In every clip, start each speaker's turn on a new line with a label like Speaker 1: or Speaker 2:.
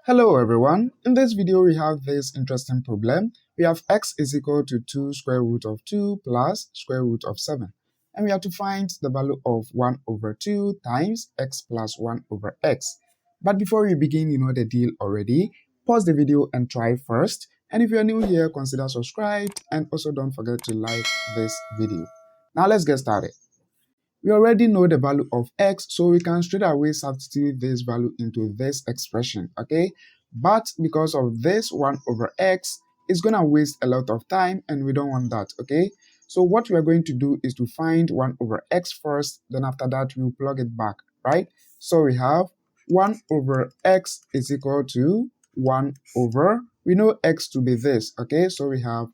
Speaker 1: Hello everyone, in this video we have this interesting problem. We have x is equal to 2 square root of 2 plus square root of 7. And we have to find the value of 1 over 2 times x plus 1 over x. But before we begin, you know the deal already. Pause the video and try first. And if you are new here, consider subscribed and also don't forget to like this video. Now let's get started. We already know the value of x, so we can straight away substitute this value into this expression, okay? But because of this 1 over x, it's going to waste a lot of time and we don't want that, okay? So what we are going to do is to find 1 over x first, then after that we'll plug it back, right? So we have 1 over x is equal to 1 over, we know x to be this, okay? So we have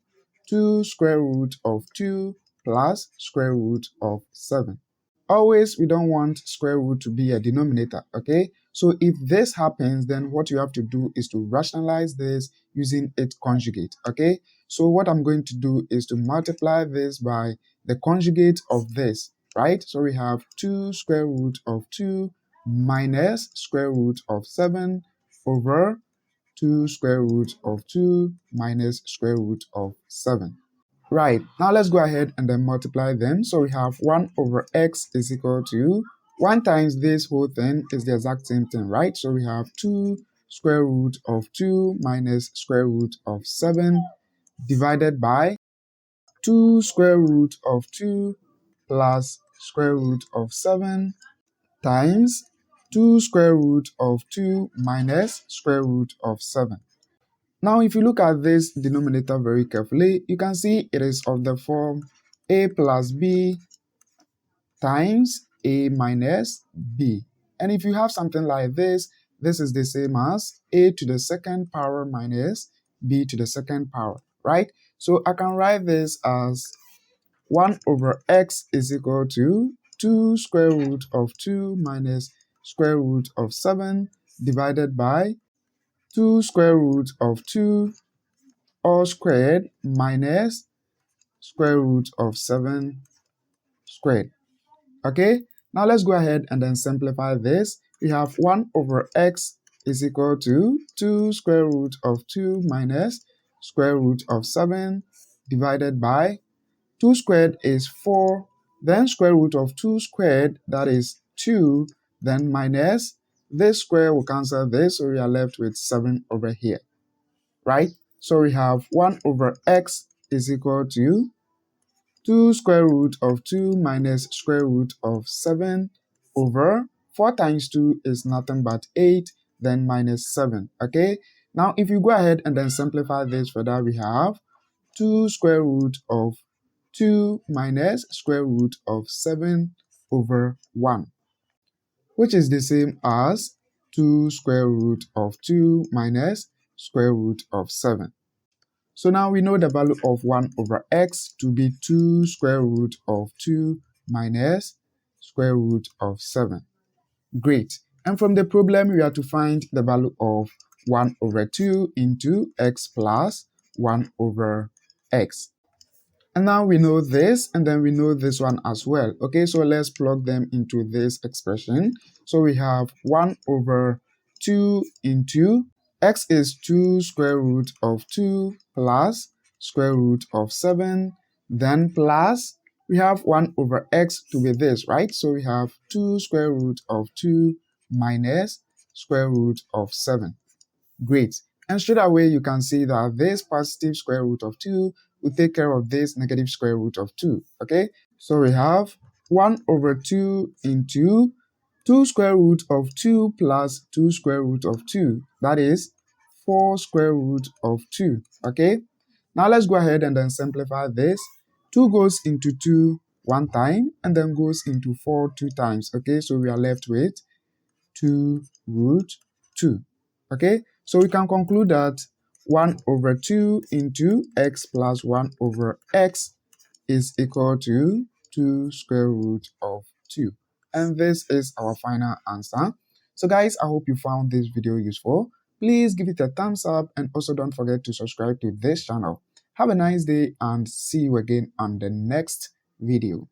Speaker 1: 2 square root of 2 plus square root of 7. Always, we don't want square root to be a denominator, okay? So if this happens, then what you have to do is to rationalize this using its conjugate, okay? So what I'm going to do is to multiply this by the conjugate of this, right? So we have 2 square root of 2 minus square root of 7 over 2 square root of 2 minus square root of 7. Right, now let's go ahead and then multiply them. So we have 1 over x is equal to 1 times this whole thing is the exact same thing, right? So we have 2 square root of 2 minus square root of 7 divided by 2 square root of 2 plus square root of 7 times 2 square root of 2 minus square root of 7. Now, if you look at this denominator very carefully, you can see it is of the form a plus b times a minus b. And if you have something like this, this is the same as a to the second power minus b to the second power, right? So I can write this as 1 over x is equal to 2 square root of 2 minus square root of 7 divided by 2 square root of 2 all squared minus square root of 7 squared. Okay, now let's go ahead and then simplify this. We have 1 over x is equal to 2 square root of 2 minus square root of 7 divided by 2 squared is 4, then square root of 2 squared, that is 2, then minus this square will cancel this, so we are left with 7 over here, right? So we have 1 over x is equal to 2 square root of 2 minus square root of 7 over 4 times 2 is nothing but 8, then minus 7, okay? Now, if you go ahead and then simplify this further, we have 2 square root of 2 minus square root of 7 over 1, which is the same as 2 square root of 2 minus square root of 7. So now we know the value of 1 over x to be 2 square root of 2 minus square root of 7. Great. And from the problem, we have to find the value of 1 over 2 into x plus 1 over x. And now we know this, and then we know this one as well. Okay, so let's plug them into this expression. So we have 1 over 2 into x is 2 square root of 2 plus square root of 7, then plus, we have 1 over x to be this, right? So we have 2 square root of 2 minus square root of 7. Great. And straight away, you can see that this positive square root of 2 will take care of this negative square root of 2, okay? So we have 1 over 2 into 2 square root of 2 plus 2 square root of 2. That is 4 square root of 2, okay? Now let's go ahead and then simplify this. 2 goes into 2 one time and then goes into 4 two times, okay? So we are left with 2 root 2, okay? So we can conclude that 1 over 2 into x plus 1 over x is equal to 2 square root of 2. And this is our final answer. So guys, I hope you found this video useful. Please give it a thumbs up and also don't forget to subscribe to this channel. Have a nice day and see you again on the next video.